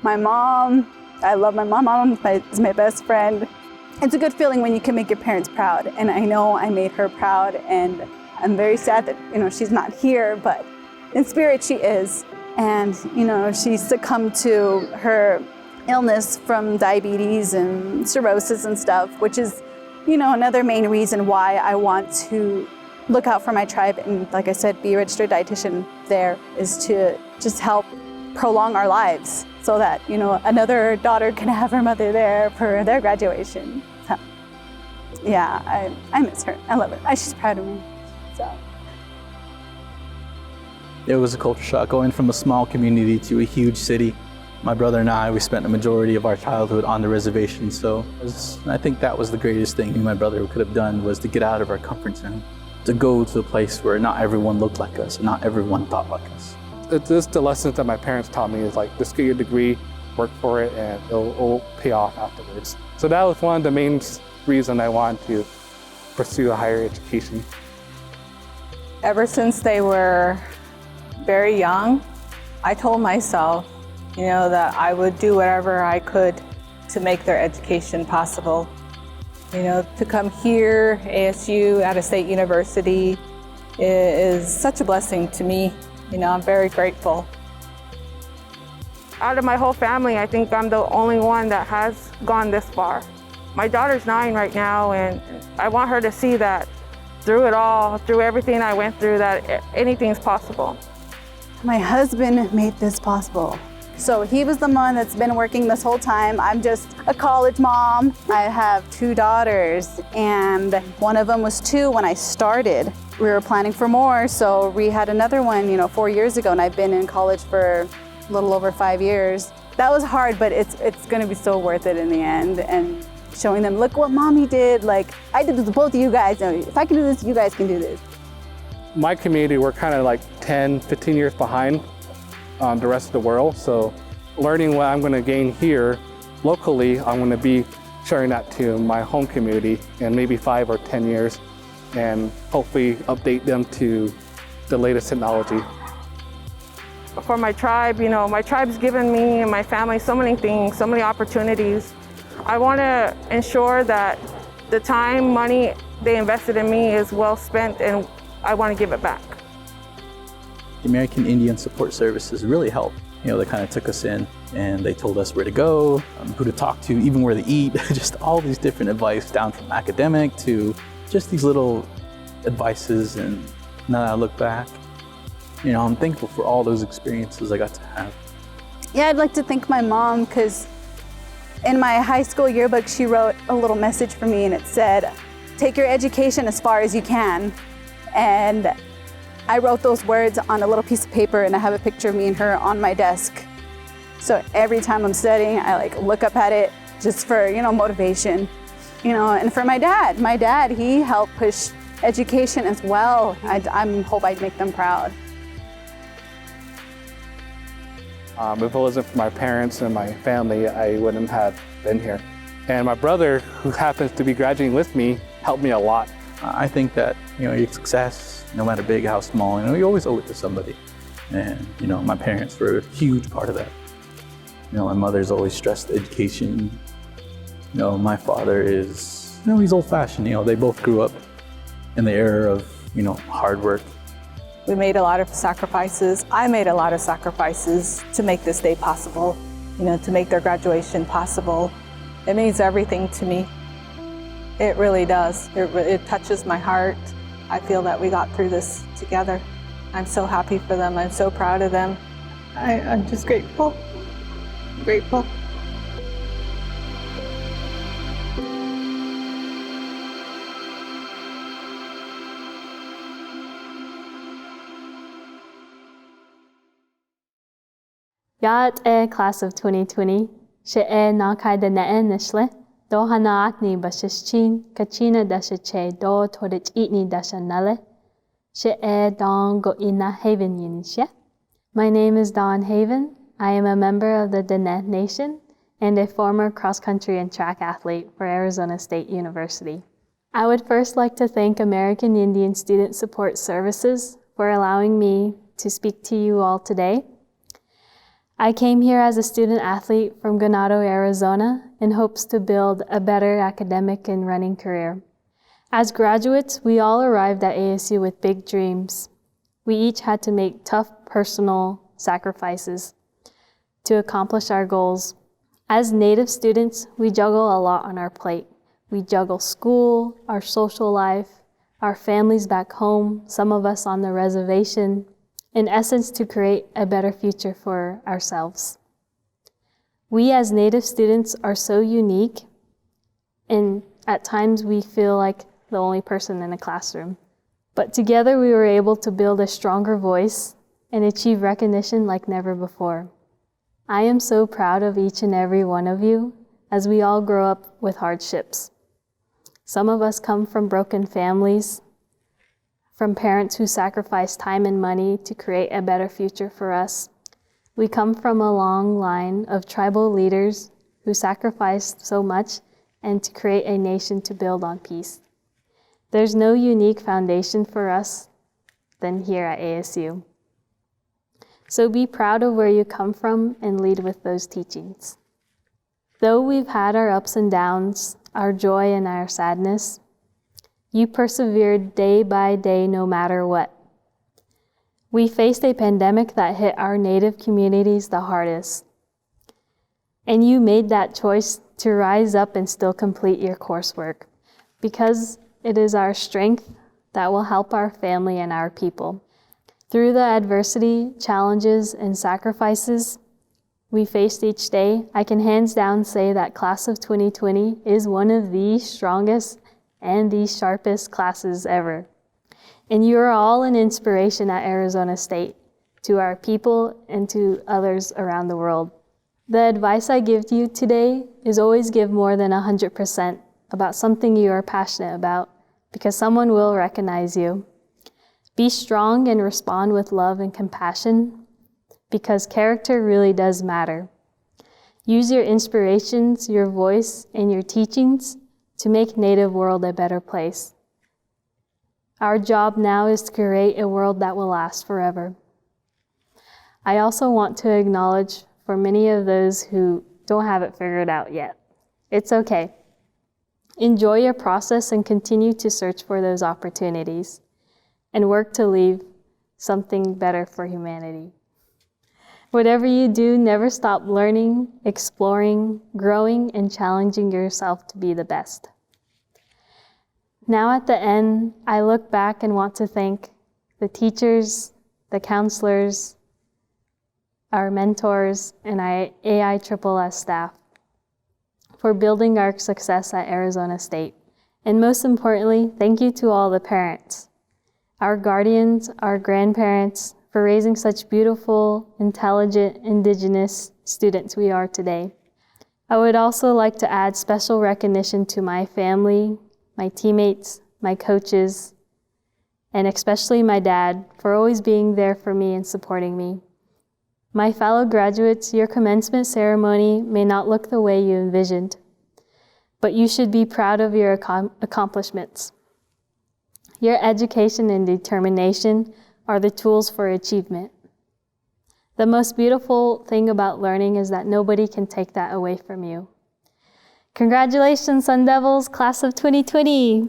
My mom, I love my mom. My mom is my best friend. It's a good feeling when you can make your parents proud, and I know I made her proud, and I'm very sad that she's not here, but in spirit she is. And she succumbed to her illness from diabetes and cirrhosis and stuff, which is another main reason why I want to look out for my tribe and, like I said, be a registered dietitian there, is to just help prolong our lives so that another daughter can have her mother there for their graduation. So yeah, I miss her. I love her. She's proud of me. So it was a culture shock going from a small community to a huge city. My brother and I, we spent the majority of our childhood on the reservation, so I think that was the greatest thing my brother could have done, was to get out of our comfort zone, to go to a place where not everyone looked like us, and not everyone thought like us. It's just the lessons that my parents taught me, is like, just get your degree, work for it, and it'll pay off afterwards. So that was one of the main reasons I wanted to pursue a higher education. Ever since they were very young, I told myself, that I would do whatever I could to make their education possible. To come here, ASU, at a state university, is such a blessing to me. I'm very grateful. Out of my whole family, I think I'm the only one that has gone this far. My daughter's 9 right now, and I want her to see that through it all, through everything I went through, that anything's possible. My husband made this possible. So he was the one that's been working this whole time. I'm just a college mom. I have 2 daughters, and one of them was 2 when I started. We were planning for more, so we had another one, 4 years ago, and I've been in college for a little over 5 years. That was hard, but it's gonna be so worth it in the end, and showing them, look what mommy did. Like, I did this with both of you guys. If I can do this, you guys can do this. My community, we're kind of like 10, 15 years behind the rest of the world. So learning what I'm going to gain here locally, I'm going to be sharing that to my home community in maybe 5 or 10 years, and hopefully update them to the latest technology. For my tribe, my tribe's given me and my family so many things, so many opportunities. I want to ensure that the time, money they invested in me is well spent, and I want to give it back. The American Indian Support Services really helped. They kind of took us in, and they told us where to go, who to talk to, even where to eat, just all these different advice, down from academic to just these little advices. And now that I look back, I'm thankful for all those experiences I got to have. Yeah, I'd like to thank my mom, because in my high school yearbook, she wrote a little message for me, and it said, take your education as far as you can. And I wrote those words on a little piece of paper, and I have a picture of me and her on my desk. So every time I'm studying, I look up at it just for, motivation. And for my dad, he helped push education as well. I hope I'd make them proud. If it wasn't for my parents and my family, I wouldn't have been here. And my brother, who happens to be graduating with me, helped me a lot. I think that, your success, no matter big, how small, you always owe it to somebody. And, my parents were a huge part of that. My mother's always stressed education. My father is, he's old-fashioned. They both grew up in the era of, hard work. We made a lot of sacrifices. I made a lot of sacrifices to make this day possible, to make their graduation possible. It means everything to me. It really does. It touches my heart. I feel that we got through this together. I'm so happy for them. I'm so proud of them. I'm just grateful. Grateful. Yaat class of 2020, she nakai de ne nishle, do hanaatni bashishchin, kachina dashache do torich itni dashanale, she Daangoiina Haven Unisha. My name is Dawn Haven. I am a member of the Diné Nation and a former cross-country and track athlete for Arizona State University. I would first like to thank American Indian Student Support Services for allowing me to speak to you all today. I came here as a student athlete from Ganado, Arizona, in hopes to build a better academic and running career. As graduates, we all arrived at ASU with big dreams. We each had to make tough personal sacrifices to accomplish our goals. As Native students, we juggle a lot on our plate. We juggle school, our social life, our families back home, some of us on the reservation, in essence to create a better future for ourselves. We as Native students are so unique, and at times we feel like the only person in the classroom. But together we were able to build a stronger voice and achieve recognition like never before. I am so proud of each and every one of you as we all grow up with hardships. Some of us come from broken families, from parents who sacrificed time and money to create a better future for us. We come from a long line of tribal leaders who sacrificed so much and to create a nation to build on peace. There's no unique foundation for us than here at ASU. So be proud of where you come from and lead with those teachings. Though we've had our ups and downs, our joy and our sadness, you persevered day by day no matter what. We faced a pandemic that hit our Native communities the hardest. And you made that choice to rise up and still complete your coursework because it is our strength that will help our family and our people. Through the adversity, challenges, and sacrifices we faced each day, I can hands down say that class of 2020 is one of the strongest and the sharpest classes ever. And you are all an inspiration at Arizona State to our people and to others around the world. The advice I give to you today is always give more than 100% about something you are passionate about, because someone will recognize you. Be strong and respond with love and compassion, because character really does matter. Use your inspirations, your voice, and your teachings to make Native world a better place. Our job now is to create a world that will last forever. I also want to acknowledge for many of those who don't have it figured out yet. It's okay. Enjoy your process and continue to search for those opportunities and work to leave something better for humanity. Whatever you do, never stop learning, exploring, growing, and challenging yourself to be the best. Now at the end, I look back and want to thank the teachers, the counselors, our mentors, and our AISSS staff for building our success at Arizona State. And most importantly, thank you to all the parents, our guardians, our grandparents, for raising such beautiful, intelligent, Indigenous students we are today. I would also like to add special recognition to my family, my teammates, my coaches, and especially my dad for always being there for me and supporting me. My fellow graduates, your commencement ceremony may not look the way you envisioned, but you should be proud of your accomplishments. Your education and determination are the tools for achievement. The most beautiful thing about learning is that nobody can take that away from you. Congratulations, Sun Devils, class of 2020.